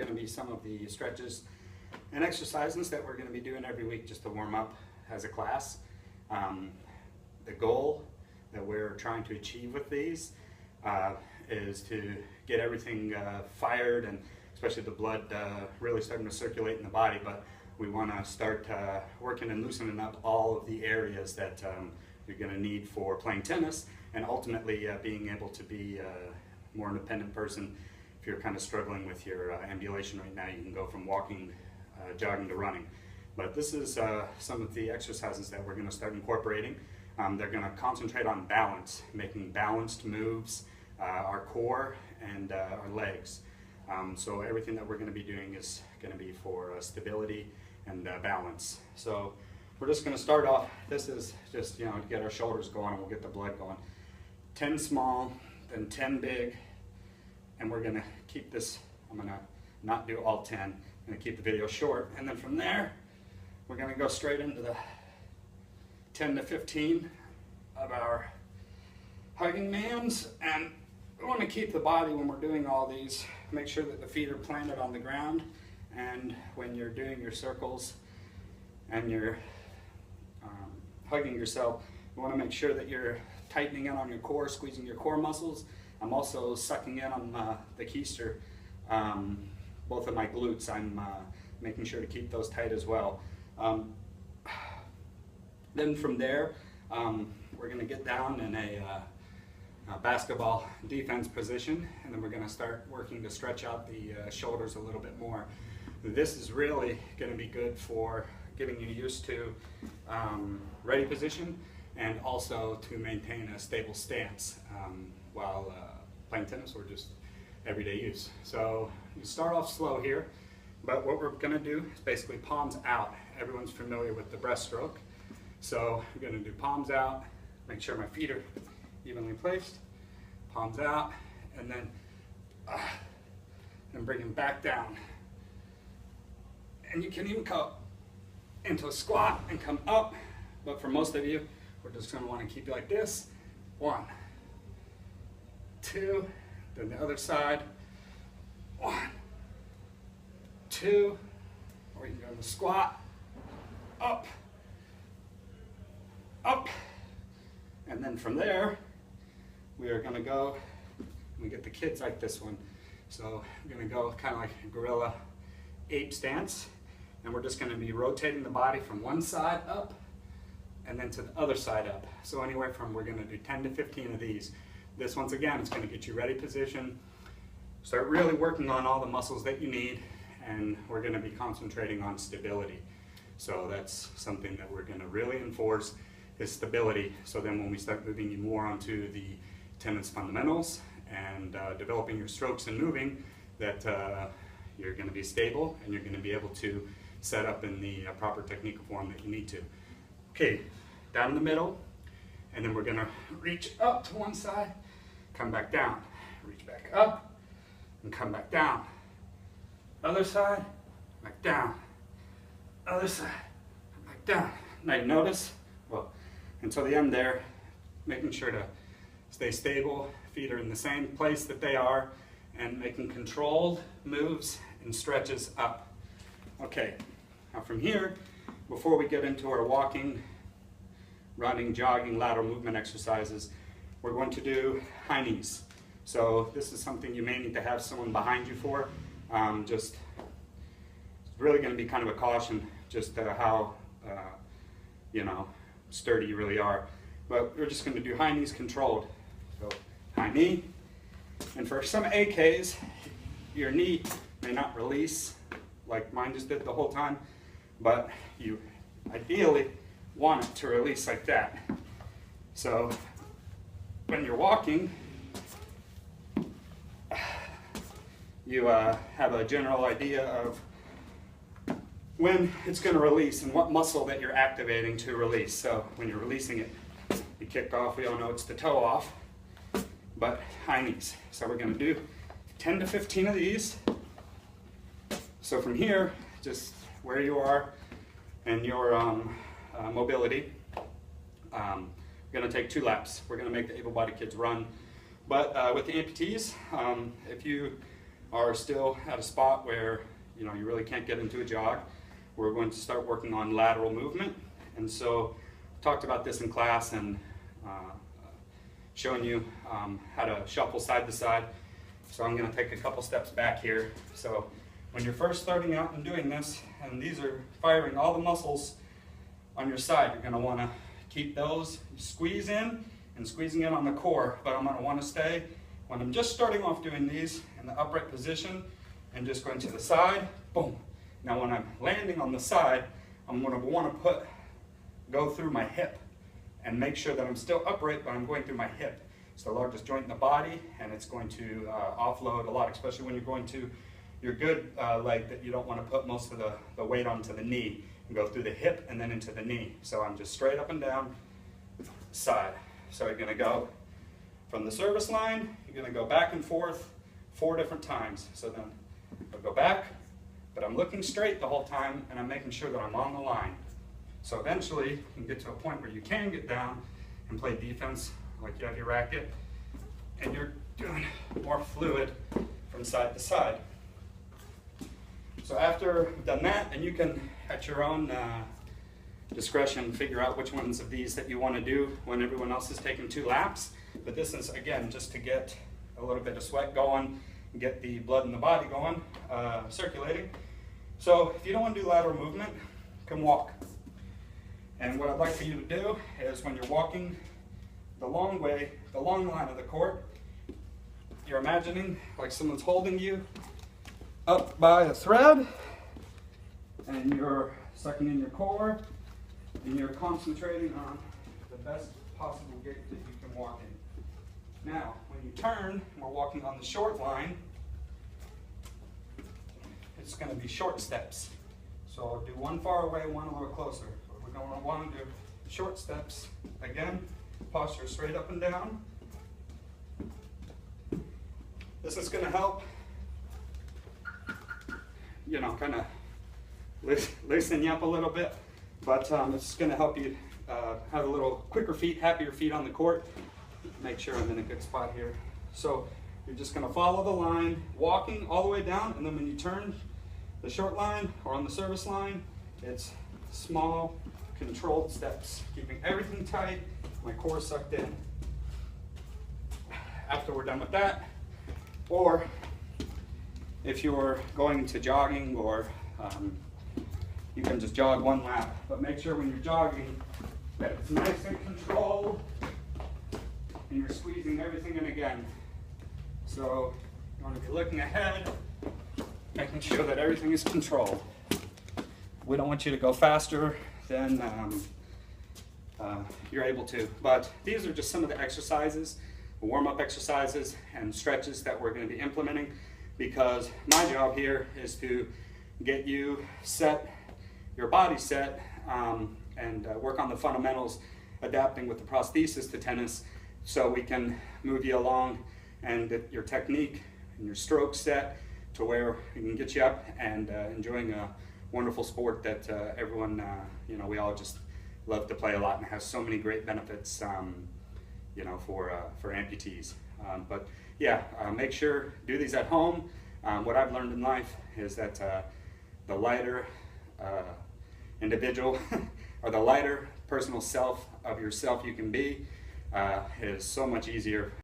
going to be some of the stretches and exercises that we're going to be doing every week just to warm up as a class. The goal that we're trying to achieve with these is to get everything fired, and especially the blood really starting to circulate in the body, but we want to start working and loosening up all of the areas that you're going to need for playing tennis, and ultimately being able to be a more independent person. If you're kind of struggling with your ambulation right now, you can go from walking, jogging to running. But this is some of the exercises that we're going to start incorporating. They're going to concentrate on balance, making balanced moves, our core and our legs. So everything that we're going to be doing is going to be for stability and balance. So we're just going to start off. This is just, to get our shoulders going, and we'll get the blood going. 10 small, then 10 big, and we're going to keep this. I'm going to not do all 10. I'm going to keep the video short, and then from there we're going to go straight into the 10 to 15 of our hugging mans. And we want to keep the body, when we're doing all these, make sure that the feet are planted on the ground, and when you're doing your circles and you're hugging yourself, you want to make sure that you're tightening in on your core, squeezing your core muscles. I'm also sucking in on the keister, both of my glutes. I'm making sure to keep those tight as well. Then from there, we're going to get down in a basketball defense position, and then we're going to start working to stretch out the shoulders a little bit more. This is really going to be good for getting you used to ready position, and also to maintain a stable stance while playing tennis or just everyday use. So you start off slow here, but what we're going to do is basically palms out. Everyone's familiar with the breaststroke. So I'm going to do palms out, make sure my feet are evenly placed, palms out, and then bring them back down. And you can even go into a squat and come up, but for most of you, we're just going to want to keep you like this. 1, 2, then the other side. 1, 2, or you can go to squat, up, up, and then from there we are going to go, we get the kids like this one. So we're going to go kind of like a gorilla ape stance, and we're just going to be rotating the body from one side up and then to the other side up. So anywhere from, we're going to do 10 to 15 of these. This, once again, is going to get you ready position, start really working on all the muscles that you need, and we're going to be concentrating on stability. So that's something that we're going to really enforce, is stability. So then when we start moving you more onto the tennis fundamentals and developing your strokes and moving, that you're going to be stable and you're going to be able to set up in the proper technical form that you need to. Okay, down in the middle, and then we're going to reach up to one side, come back down, reach back up, and come back down. Other side, back down. Other side, back down. Now you notice, well, until the end there, making sure to stay stable, feet are in the same place that they are, and making controlled moves and stretches up. Okay, now from here, before we get into our walking, running, jogging, lateral movement exercises, we're going to do high knees. So this is something you may need to have someone behind you for. Just really going to be kind of a caution, just how sturdy you really are. But we're just going to do high knees controlled. So high knee, and for some AKs, your knee may not release like mine just did the whole time, but you ideally want it to release like that. So when you're walking, you have a general idea of when it's going to release and what muscle that you're activating to release. So when you're releasing it, you kick off, we all know it's the toe off, but high knees. So we're going to do 10 to 15 of these. So from here, just where you are and your mobility, we're going to take 2 laps. We're going to make the able-bodied kids run. But with the amputees, if you are still at a spot where you really can't get into a jog, we're going to start working on lateral movement. And so talked about this in class and showing you how to shuffle side to side. So I'm going to take a couple steps back here. So when you're first starting out and doing this, and these are firing all the muscles on your side, you're going to want to keep those squeeze in and squeezing in on the core, but I'm going to want to stay, when I'm just starting off doing these, in the upright position and just going to the side, boom. Now when I'm landing on the side, I'm going to want to go through my hip and make sure that I'm still upright, but I'm going through my hip. It's the largest joint in the body, and it's going to offload a lot, especially when you're going to your good leg, that you don't want to put most of the weight onto the knee and go through the hip and then into the knee. So I'm just straight up and down, side. So you're going to go from the service line, you're going to go back and forth 4 different times. So then I'll go back, but I'm looking straight the whole time, and I'm making sure that I'm on the line. So eventually you can get to a point where you can get down and play defense, like you have your racket, and you're doing more fluid from side to side. So after you've done that, and you can, at your own discretion, figure out which ones of these that you want to do when everyone else is taking 2 laps. But this is, again, just to get a little bit of sweat going, get the blood in the body going, circulating. So if you don't want to do lateral movement, you can walk. And what I'd like for you to do is, when you're walking the long way, the long line of the court, you're imagining like someone's holding you up by a thread, and you're sucking in your core, and you're concentrating on the best possible gait that you can walk in. Now, when you turn, we're walking on the short line, it's going to be short steps. So I'll do one far away, one a little closer. But we're going to want to do short steps. Again, posture straight up and down. This is going to help, kind of loosen you up a little bit, but it's going to help you have a little quicker feet, happier feet on the court. Make sure I'm in a good spot here. So you're just going to follow the line, walking all the way down, and then when you turn the short line or on the service line, it's small, controlled steps, keeping everything tight, my core sucked in. After we're done with that, or if you're going to jogging, or you can just jog 1 lap, but make sure when you're jogging that it's nice and controlled and you're squeezing everything in again. So you want to be looking ahead, making sure that everything is controlled. We don't want you to go faster than you're able to, but these are just some of the exercises, warm-up exercises and stretches that we're going to be implementing, because my job here is to get you set, your body set, and work on the fundamentals, adapting with the prosthesis to tennis, so we can move you along and get your technique and your stroke set to where we can get you up and enjoying a wonderful sport that everyone, we all just love to play a lot, and has so many great benefits, for amputees. But yeah, make sure, do these at home. What I've learned in life is that the lighter individual or the lighter personal self of yourself you can be is so much easier